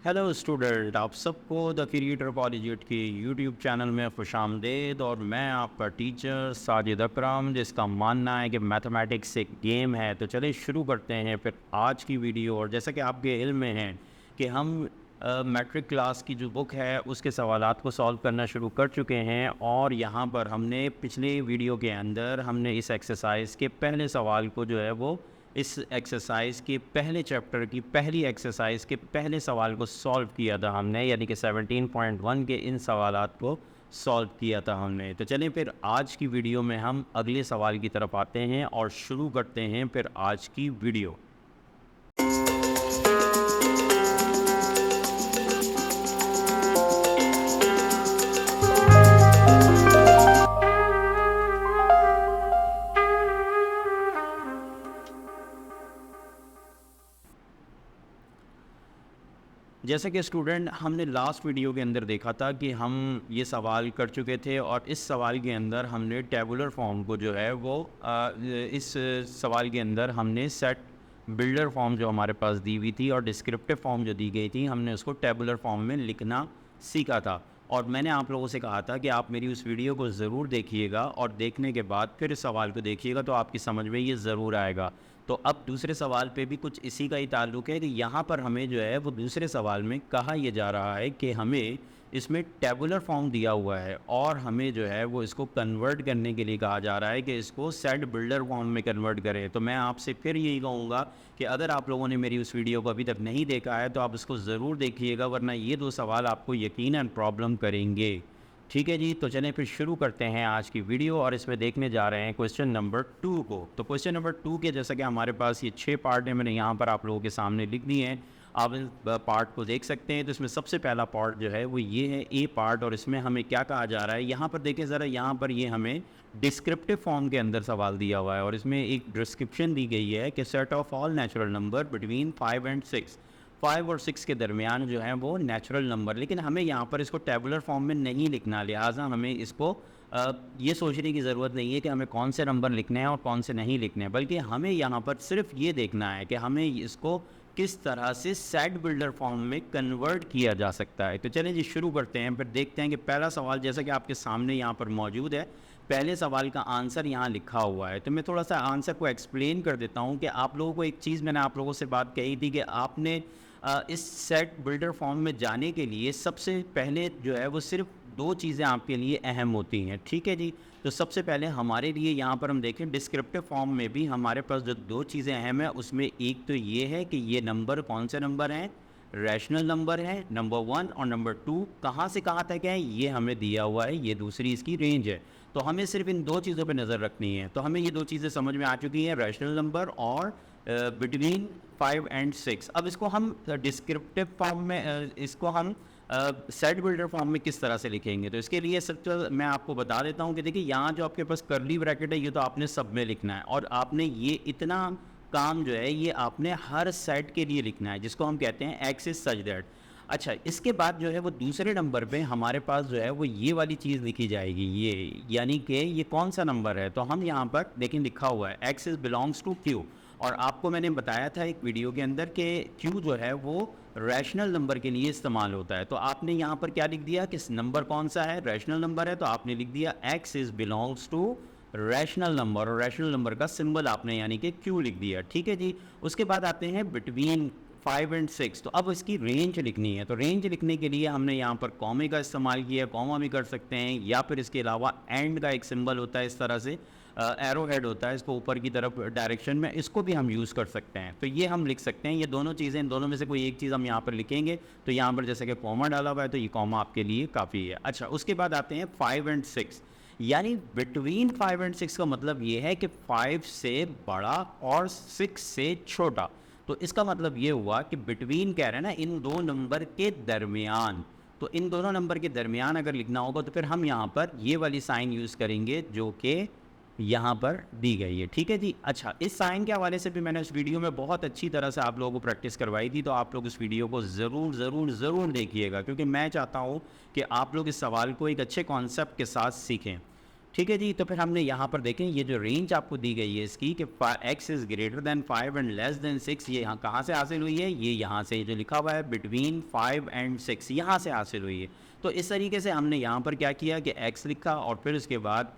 Hello student, आप सबको the creator collegiate के यूट्यूब चैनल में खुशामदीद। और मैं आपका टीचर साजिद अकरम, जिसका मानना है कि मैथमेटिक्स एक गेम है। तो चलिए शुरू करते हैं फिर आज की वीडियो। और जैसा कि आपके इल्म में है कि हम मैट्रिक क्लास की जो बुक है उसके सवालात को सॉल्व करना शुरू कर चुके हैं। और यहाँ पर हमने पिछले वीडियो के अंदर हमने इस एक्सरसाइज के पहले सवाल को जो है वो इस एक्सरसाइज के पहले चैप्टर की पहली एक्सरसाइज के पहले सवाल को सॉल्व किया था हमने, यानी कि 17.1 के इन सवालात को सॉल्व किया था हमने। तो चलिए फिर आज की वीडियो में हम अगले सवाल की तरफ आते हैं और शुरू करते हैं फिर आज की वीडियो। जैसे कि स्टूडेंट हमने लास्ट वीडियो के अंदर देखा था कि हम ये सवाल कर चुके थे और इस सवाल के अंदर हमने टेबुलर फॉर्म को जो है वो इस सवाल के अंदर हमने सेट बिल्डर फॉर्म जो हमारे पास दी हुई थी और डिस्क्रिप्टिव फॉर्म जो दी गई थी, हमने उसको टेबुलर फॉर्म में लिखना सीखा था। और मैंने आप लोगों से कहा था कि आप मेरी उस वीडियो को ज़रूर देखिएगा और देखने के बाद फिर इस सवाल को देखिएगा तो आपकी समझ में ये ज़रूर आएगा। तो अब दूसरे सवाल पे भी कुछ इसी का ही ताल्लुक़ है कि यहाँ पर हमें जो है वो दूसरे सवाल में कहा यह जा रहा है कि हमें इसमें टेबुलर फॉर्म दिया हुआ है और हमें जो है वो इसको कन्वर्ट करने के लिए कहा जा रहा है कि इसको सेट बिल्डर फॉर्म में कन्वर्ट करें। तो मैं आपसे फिर यही कहूँगा कि अगर आप लोगों ने मेरी उस वीडियो को अभी तक नहीं देखा है तो आप इसको ज़रूर देखिएगा, वरना ये दो सवाल आपको यकीनन प्रॉब्लम करेंगे। ठीक है जी, तो चलें फिर शुरू करते हैं आज की वीडियो और इसमें देखने जा रहे हैं क्वेश्चन नंबर 2 को। तो क्वेश्चन नंबर 2 के जैसा कि हमारे पास ये 6 पार्ट है, मैंने यहाँ पर आप लोगों के सामने लिख दिए हैं। आप इन पार्ट को देख सकते हैं। तो इसमें सबसे पहला पार्ट जो है वो ये है ए पार्ट, और इसमें हमें क्या कहा जा रहा है यहाँ पर देखें ज़रा। यहाँ पर ये हमें डिस्क्रिप्टिव फॉर्म के अंदर सवाल दिया हुआ है और इसमें एक डिस्क्रिप्शन दी गई है कि set of all natural number between 5 and 6, 5 और 6 के दरमियान जो है वो नेचुरल नंबर। लेकिन हमें यहाँ पर इसको टेबुलर फॉर्म में नहीं लिखना, लिहाजा हमें इसको ये सोचने की ज़रूरत नहीं है कि हमें कौन से नंबर लिखने हैं और कौन से नहीं लिखने हैं, बल्कि हमें यहाँ पर सिर्फ ये देखना है कि हमें इसको किस तरह से सेट बिल्डर फॉर्म में कन्वर्ट किया जा सकता है। तो चलें जी शुरू करते हैं, फिर देखते हैं कि पहला सवाल जैसा कि आपके सामने यहाँ पर मौजूद है। पहले सवाल का आंसर यहाँ लिखा हुआ है। तो मैं थोड़ा सा आंसर को एक्सप्लेन कर देता हूँ कि आप लोगों को एक चीज़ मैंने आप लोगों से बात कही थी कि आपने इस सेट बिल्डर फॉर्म में जाने के लिए सबसे पहले जो है वो सिर्फ दो चीज़ें आपके लिए अहम होती हैं। ठीक है जी, तो सबसे पहले हमारे लिए यहाँ पर हम देखें डिस्क्रिप्टिव फॉर्म में भी हमारे पास जो दो चीज़ें अहम हैं उसमें एक तो ये है कि ये नंबर कौन से नंबर हैं, रैशनल नंबर है नंबर 1, और नंबर 2 कहाँ से कहाँ तक है ये हमें दिया हुआ है, ये दूसरी इसकी रेंज है। तो हमें सिर्फ इन दो चीज़ों पर नज़र रखनी है। तो हमें ये दो चीज़ें समझ में आ चुकी हैं, रैशनल नंबर और बिटवीन 5 एंड 6। अब इसको हम डिस्क्रिप्टिव फॉर्म में इसको हम सेट बिल्डर फॉर्म में किस तरह से लिखेंगे। तो इसके लिए सबसे मैं आपको बता देता हूँ कि देखिए यहाँ जो आपके पास कर्ली ब्रैकेट है ये तो आपने सब में लिखना है, और आपने ये इतना काम जो है ये आपने हर सेट के लिए लिखना है, जिसको हम कहते हैं एक्स इज सच दैट। अच्छा, इसके बाद जो है वो दूसरे नंबर पे हमारे पास जो है वो ये वाली चीज़ लिखी जाएगी, ये यानी कि ये कौन सा नंबर है। तो हम यहाँ पर देखें लिखा हुआ है X is belongs to Q, और आपको मैंने बताया था एक वीडियो के अंदर कि क्यू जो है वो रैशनल नंबर के लिए इस्तेमाल होता है। तो आपने यहाँ पर क्या लिख दिया कि नंबर कौन सा है, रैशनल नंबर है, तो आपने लिख दिया x is belongs to rational number, और रैशनल नंबर का सिंबल आपने यानी कि क्यू लिख दिया। ठीक है जी, उसके बाद आते हैं बिटवीन 5 एंड 6। तो अब इसकी रेंज लिखनी है। तो रेंज लिखने के लिए हमने यहाँ पर कॉमे का इस्तेमाल किया, कॉमा भी कर सकते हैं, या फिर इसके अलावा एंड का एक सिंबल होता है इस तरह से, एरो हेड होता है इसको ऊपर की तरफ डायरेक्शन में, इसको भी हम यूज़ कर सकते हैं। तो ये हम लिख सकते हैं, ये दोनों चीज़ें, इन दोनों में से कोई एक चीज़ हम यहाँ पर लिखेंगे। तो यहाँ पर जैसे कि कॉमा डाला हुआ है तो ये कॉमा आपके लिए काफ़ी है। अच्छा, उसके बाद आते हैं 5 एंड 6, यानी बिटवीन 5 एंड 6 का मतलब ये है कि 5 से बड़ा और 6 से छोटा। तो इसका मतलब ये हुआ कि बिटवीन कह रहे हैं ना, इन दो नंबर के दरमियान। तो इन दोनों नंबर के दरमियान अगर लिखना होगा तो फिर हम यहाँ पर ये वाली साइन यूज़ करेंगे जो कि यहाँ पर दी गई है। ठीक है जी। अच्छा, इस साइन के हवाले से भी मैंने उस वीडियो में बहुत अच्छी तरह से आप लोगों को प्रैक्टिस करवाई थी, तो आप लोग उस वीडियो को ज़रूर ज़रूर ज़रूर देखिएगा, क्योंकि मैं चाहता हूँ कि आप लोग इस सवाल को एक अच्छे कॉन्सेप्ट के साथ सीखें। ठीक है जी। तो फिर हमने यहाँ पर देखें ये जो रेंज आपको दी गई है इसकी कि x is greater than 5 and less than 6, ये यहाँ कहाँ से हासिल हुई है, ये यहाँ से जो लिखा हुआ है बिटवीन 5 एंड 6, यहाँ से हासिल हुई है। तो इस तरीके से हमने यहाँ पर क्या किया कि x लिखा और फिर उसके बाद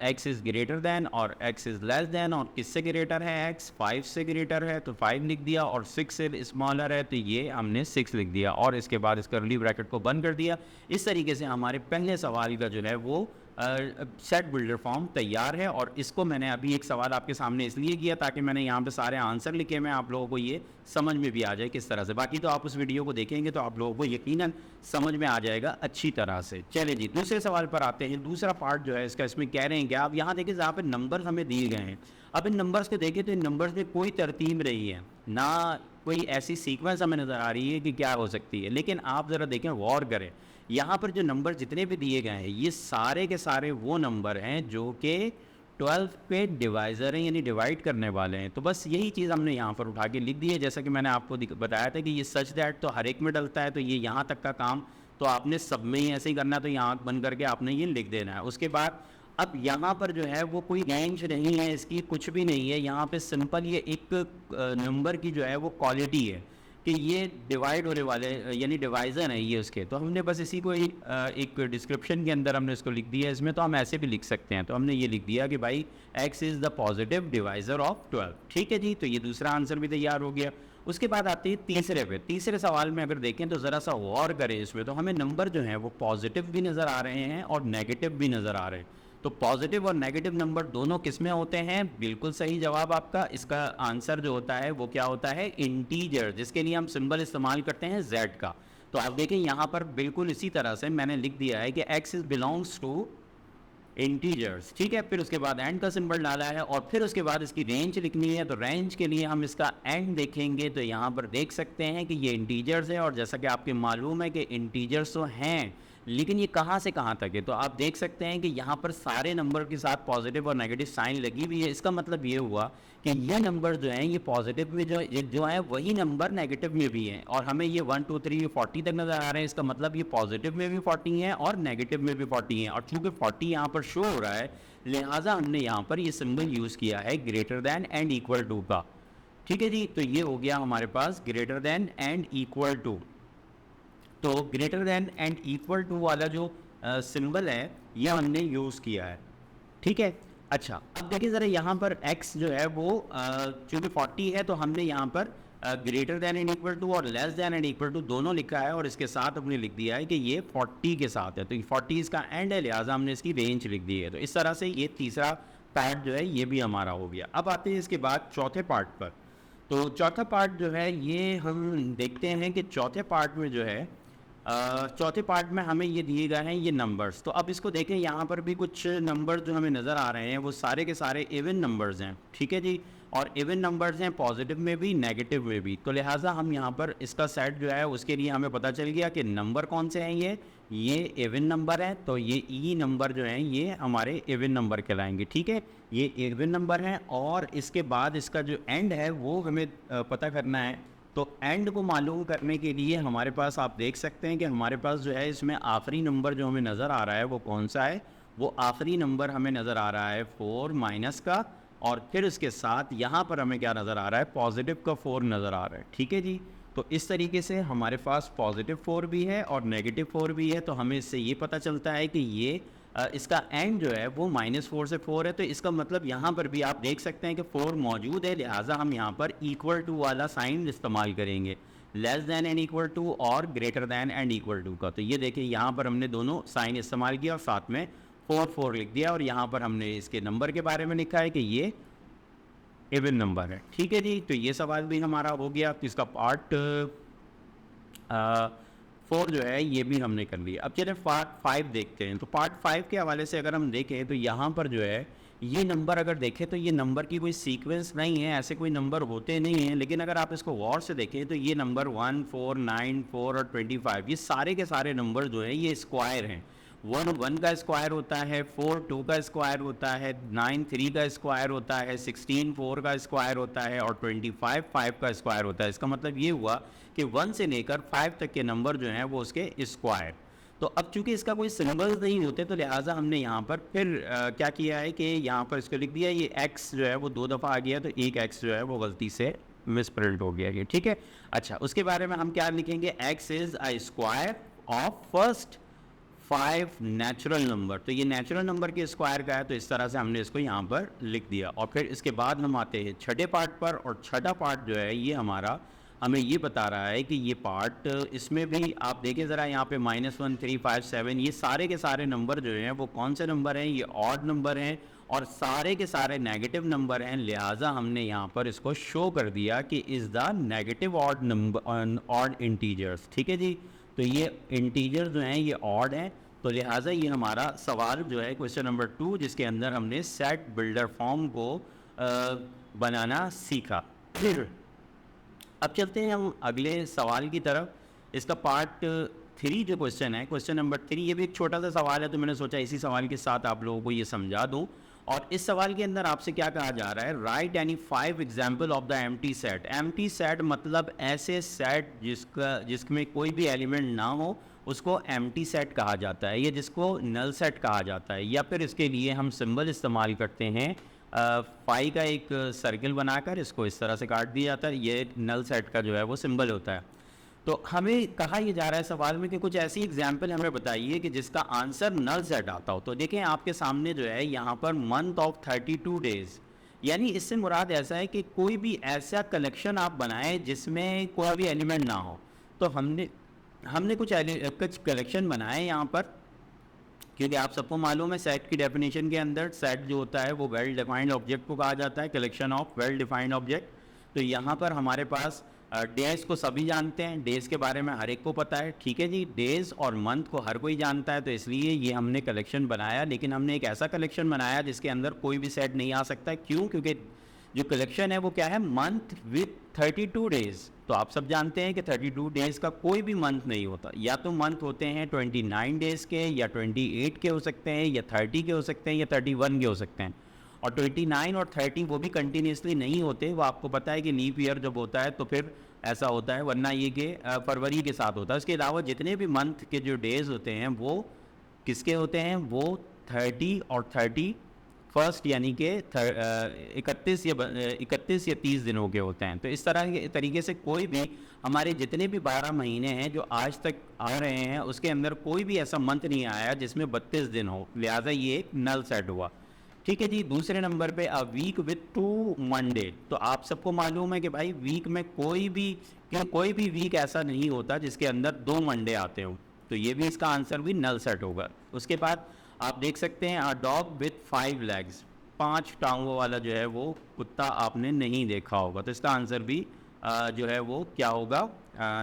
x इज़ ग्रेटर दैन और x इज़ लेस दैन, और किससे ग्रेटर है x, 5 से ग्रेटर है तो 5 लिख दिया, और 6 से स्मॉलर है तो ये हमने 6 लिख दिया, और इसके बाद इस कर्ली ब्रैकेट को बंद कर दिया। इस तरीके से हमारे पहले सवाल का जो है वो सेट बिल्डर फॉर्म तैयार है। और इसको मैंने अभी एक सवाल आपके सामने इसलिए किया ताकि मैंने यहाँ पे सारे आंसर लिखे मैं आप लोगों को ये समझ में भी आ जाए किस तरह से। बाकी तो आप उस वीडियो को देखेंगे तो आप लोगों को यकीनन समझ में आ जाएगा अच्छी तरह से। चलिए जी दूसरे सवाल पर आते हैं। दूसरा पार्ट जो है इसका, इसमें कह रहे हैं कि आप यहाँ देखिए जहाँ पे नंबर हमें दिए गए हैं, अब इन नंबर्स को देखें तो इन नंबर्स में कोई तरतीब नहीं है, ना कोई ऐसी सीक्वेंस हमें नज़र आ रही है कि क्या हो सकती है। लेकिन आप ज़रा देखें, गौर करें, यहाँ पर जो नंबर जितने भी दिए गए हैं ये सारे के सारे वो नंबर हैं जो कि 12 पे डिवाइज़र हैं, यानी डिवाइड करने वाले हैं। तो बस यही चीज़ हमने यहाँ पर उठा के लिख दी है। जैसा कि मैंने आपको बताया था कि ये सच दैट तो हर एक में डलता है, तो ये यहाँ तक का काम तो आपने सब में ही ऐसे ही करना है, तो यहाँ बंद करके आपने ये लिख देना है। उसके बाद अब यहाँ पर जो है वो कोई रेंज नहीं है इसकी, कुछ भी नहीं है यहाँ पे, सिंपल ये एक नंबर की जो है वो क्वालिटी है कि ये डिवाइड होने वाले यानी डिवाइज़र है ये उसके। तो हमने बस इसी को एक डिस्क्रिप्शन के अंदर हमने इसको लिख दिया है। इसमें तो हम ऐसे भी लिख सकते हैं, तो हमने ये लिख दिया कि भाई x is the positive divisor of 12। ठीक है जी, तो ये दूसरा आंसर भी तैयार हो गया। उसके बाद आते हैं तीसरे पे। तीसरे सवाल में अगर देखें तो ज़रा सा गौर करें इसमें, तो हमें नंबर जो हैं वो पॉजिटिव भी नज़र आ रहे हैं और नेगेटिव भी नज़र आ रहे हैं। तो पॉजिटिव और नेगेटिव नंबर दोनों किस में होते हैं? बिल्कुल सही जवाब आपका। इसका आंसर जो होता है वो क्या होता है? इंटीजर, जिसके लिए हम सिंबल इस्तेमाल करते हैं z का। तो आप देखें यहाँ पर बिल्कुल इसी तरह से मैंने लिख दिया है कि x is belongs to integers. ठीक है, फिर उसके बाद एंड का सिंबल डाला है और फिर उसके बाद इसकी रेंज लिखनी है। तो रेंज के लिए हम इसका एंड देखेंगे तो यहाँ पर देख सकते हैं कि ये इंटीजर्स है, और जैसा कि आपके मालूम है कि इंटीजर्स तो हैं लेकिन ये कहाँ से कहाँ तक है। तो आप देख सकते हैं कि यहाँ पर सारे नंबर के साथ पॉजिटिव और नेगेटिव साइन लगी हुई है। इसका मतलब ये हुआ कि ये नंबर जो हैं ये पॉजिटिव में जो है वही नंबर नेगेटिव में भी हैं, और हमें ये 1 2 3 40 तक नज़र आ रहे हैं। इसका मतलब ये पॉजिटिव में भी 40 हैं और नेगेटिव में भी 40 हैं, और चूँकि 40 यहाँ पर शो हो रहा है लिहाजा हमने यहाँ पर ये सिंबल यूज़ किया है greater than and equal to का। ठीक है जी, तो ये हो गया हमारे पास greater than and equal to. तो greater than and equal to वाला जो सिंबल है ये हमने यूज़ किया है। ठीक है, अच्छा अब देखिए ज़रा यहाँ पर x जो है वो चूँकि 40 है तो हमने यहाँ पर greater than and equal to और less than and equal to दोनों लिखा है, और इसके साथ हमने लिख दिया है कि ये 40 के साथ है, तो 40 इसका एंड है, लिहाजा हमने इसकी रेंज लिख दी है। तो इस तरह से ये तीसरा पार्ट जो है ये भी हमारा हो गया। अब आते हैं इसके बाद चौथे पार्ट पर। तो चौथा पार्ट जो है ये हम देखते हैं कि चौथे पार्ट में जो है चौथे पार्ट में हमें ये दिए गए हैं ये नंबर्स। तो अब इसको देखें, यहाँ पर भी कुछ नंबर जो हमें नज़र आ रहे हैं वो सारे के सारे इवन नंबर्स हैं। ठीक है जी, और इवन नंबर्स हैं पॉजिटिव में भी नेगेटिव में भी। तो लिहाजा हम यहाँ पर इसका सेट जो है उसके लिए हमें पता चल गया कि नंबर कौन से हैं, ये इवन नंबर है, तो ये ई नंबर जो हैं ये हमारे इवन नंबर कहलाएंगे। ठीक है, ये इवन नंबर हैं, और इसके बाद इसका जो एंड है वो हमें पता करना है। तो एंड को मालूम करने के लिए हमारे पास आप देख सकते हैं कि हमारे पास जो है इसमें आखिरी नंबर जो हमें नज़र आ रहा है वो कौन सा है? वो आखिरी नंबर हमें नज़र आ रहा है 4 माइनस का, और फिर उसके साथ यहाँ पर हमें क्या नज़र आ रहा है? पॉजिटिव का 4 नज़र आ रहा है। ठीक है जी, तो इस तरीके से हमारे पास पॉजिटिव 4 भी है और नेगेटिव 4 भी है। तो हमें इससे ये पता चलता है कि ये इसका एंड जो है वो -4 से 4 है। तो इसका मतलब यहाँ पर भी आप देख सकते हैं कि 4 मौजूद है, लिहाजा हम यहाँ पर इक्वल टू वाला साइन इस्तेमाल करेंगे, less than and equal to और greater than and equal to का। तो ये देखिए यहाँ पर हमने दोनों साइन इस्तेमाल किया और साथ में 4 लिख दिया, और यहाँ पर हमने इसके नंबर के बारे में लिखा है कि ये इवन नंबर है। ठीक है जी, तो ये सवाल भी हमारा हो गया। तो इसका पार्ट 4 जो है ये भी हमने कर लिया। अब चलिए पार्ट 5 देखते हैं। तो पार्ट 5 के हवाले से अगर हम देखें तो यहाँ पर जो है ये नंबर अगर देखें तो ये नंबर की कोई सीक्वेंस नहीं है, ऐसे कोई नंबर होते नहीं हैं। लेकिन अगर आप इसको गौर से देखें तो ये नंबर 1 4 9 4 और 25 ये सारे के सारे नंबर जो हैं ये स्क्वायर हैं। 1 का स्क्वायर होता है, 4 2 का स्क्वायर होता है, 9 3 का स्क्वायर होता है, 16 4 का स्क्वायर होता है और 25 5 का स्क्वायर होता है। इसका मतलब ये हुआ कि 1 से लेकर 5 तक के नंबर जो हैं वो उसके स्क्वायर। तो अब चूंकि इसका कोई सिंबल्स नहीं होते तो लिहाजा हमने यहाँ पर फिर क्या किया है कि यहाँ पर इसको लिख दिया, ये x जो है वो 2 दफ़ा आ गया तो एक x जो है वो गलती से मिस प्रिंट हो गया ये, ठीक है। अच्छा, उसके बारे में हम क्या लिखेंगे, x is a square of first 5 natural number. तो ये नेचुरल नंबर के स्क्वायर का है, तो इस तरह से हमने इसको यहाँ पर लिख दिया। और फिर इसके बाद हम आते हैं छठे पार्ट पर, और छठा पार्ट जो है ये हमारा हमें ये बता रहा है कि ये पार्ट, इसमें भी आप देखें ज़रा यहाँ पे -1 3 5 7 ये सारे के सारे नंबर जो हैं वो कौन से नंबर हैं, ये ऑड नंबर हैं और सारे के सारे नेगेटिव नंबर हैं। लिहाजा हमने यहाँ पर इसको शो कर दिया कि is the negative odd number odd integers, ठीक है जी। तो ये इंटीजर जो हैं ये ऑड हैं, तो लिहाजा ये हमारा सवाल जो है क्वेश्चन नंबर 2, जिसके अंदर हमने सेट बिल्डर फॉर्म को बनाना सीखा। फिर अब चलते हैं हम अगले सवाल की तरफ। इसका पार्ट 3 जो क्वेश्चन है, क्वेश्चन नंबर 3, ये भी एक छोटा सा सवाल है, तो मैंने सोचा इसी सवाल के साथ आप लोगों को ये समझा दूं। और इस सवाल के अंदर आपसे क्या कहा जा रहा है, right any 5 example of the empty set. Empty set मतलब ऐसे सेट जिसमें कोई भी एलिमेंट ना हो उसको एम्प्टी सेट कहा जाता है, या जिसको नल सेट कहा जाता है। या फिर इसके लिए हम सिंबल इस्तेमाल करते हैं, पाई का एक सर्किल बनाकर इसको इस तरह से काट दिया जाता है, ये नल सेट का जो है वो सिंबल होता है। तो हमें कहा यह जा रहा है सवाल में कि कुछ ऐसी एग्जाम्पल हमें बताइए कि जिसका आंसर नल सेट आता हो। तो देखें आपके सामने जो है यहाँ पर मंथ ऑफ 32 डेज, यानी इससे मुराद ऐसा है कि कोई भी ऐसा कलेक्शन आप बनाएं जिसमें कोई भी एलिमेंट ना हो। तो हमने कुछ कलेक्शन बनाए यहाँ पर, क्योंकि आप सबको मालूम है सेट की डेफिनेशन के अंदर सेट जो होता है वो वेल डिफाइंड ऑब्जेक्ट को कहा जाता है, collection of well defined object. तो यहाँ पर हमारे पास डेज को सभी जानते हैं, डेज के बारे में हर एक को पता है, ठीक है जी। डेज और मंथ को हर कोई जानता है, तो इसलिए ये हमने कलेक्शन बनाया। लेकिन हमने एक ऐसा कलेक्शन बनाया जिसके अंदर कोई भी सेट नहीं आ सकता। क्यों? क्योंकि जो कलेक्शन है वो क्या है, मंथ विथ 32 डेज। तो आप सब जानते हैं कि 32 डेज़ का कोई भी मंथ नहीं होता, या तो मंथ होते हैं 29 डेज़ के, या 28 के हो सकते हैं, या 30 के हो सकते हैं, या 31 के हो सकते हैं। और 29 और 30 वो भी कंटिन्यूसली नहीं होते, वो आपको पता है कि लीप ईयर जब होता है तो फिर ऐसा होता है, वरना ये कि फरवरी के साथ होता है। उसके अलावा जितने भी मंथ के जो डेज़ होते हैं वो किसके होते हैं, वो 30 और 31 यानी कि 31 या 30 दिनों के होते हैं। तो इस तरह के तरीके से कोई भी हमारे जितने भी 12 महीने हैं जो आज तक आ रहे हैं उसके अंदर कोई भी ऐसा मंथ नहीं आया जिसमें 32 दिन हो, लिहाजा ये एक नल सेट हुआ, ठीक है जी। दूसरे नंबर पे अ वीक विथ 2 मंडे। तो आप सबको मालूम है कि भाई वीक में कोई भी वीक ऐसा नहीं होता जिसके अंदर 2 मंडे आते हो, तो ये भी इसका आंसर भी नल सेट होगा। उसके बाद आप देख सकते हैं अ डॉग विथ 5 लेग्स, 5 टांगों वाला जो है वो कुत्ता आपने नहीं देखा होगा, तो इसका आंसर भी जो है वो क्या होगा,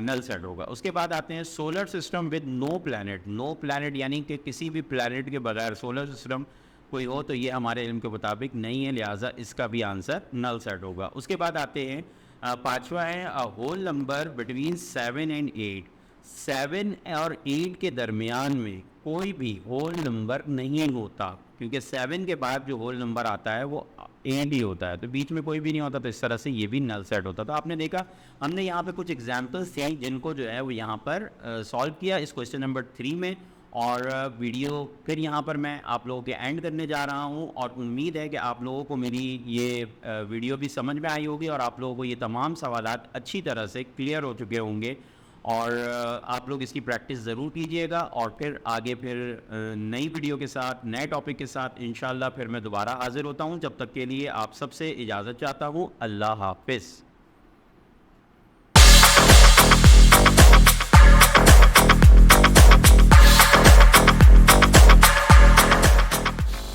नल सेट होगा। उसके बाद आते हैं solar system with no planet. No planet यानी कि किसी भी प्लैनेट के बगैर सोलर सिस्टम कोई हो, तो ये हमारे इल्म के मुताबिक नहीं है, लिहाजा इसका भी आंसर नल सेट होगा। उसके बाद आते हैं पाँचवा है a whole number between 7 and 8। 7 और 8 के दरमियान में कोई भी होल नंबर नहीं होता, क्योंकि 7 के बाद जो होल नंबर आता है वो 8 ही होता है, तो बीच में कोई भी नहीं होता। तो इस तरह से ये भी नल सेट होता। तो आपने देखा हमने यहाँ पे कुछ एग्जांपल्स थे जिनको जो है वो यहाँ पर सॉल्व किया इस क्वेश्चन नंबर 3 में। और वीडियो फिर यहाँ पर मैं आप लोगों के एंड करने जा रहा हूँ, और उम्मीद है कि आप लोगों को मेरी ये वीडियो भी समझ में आई होगी और आप लोगों को ये तमाम सवालात अच्छी तरह से क्लियर हो चुके होंगे। और आप लोग इसकी प्रैक्टिस ज़रूर कीजिएगा, और फिर आगे फिर नई वीडियो के साथ नए टॉपिक के साथ इंशाल्लाह फिर मैं दोबारा हाज़िर होता हूँ। जब तक के लिए आप सबसे इजाज़त चाहता हूँ। अल्लाह हाफ़िज़।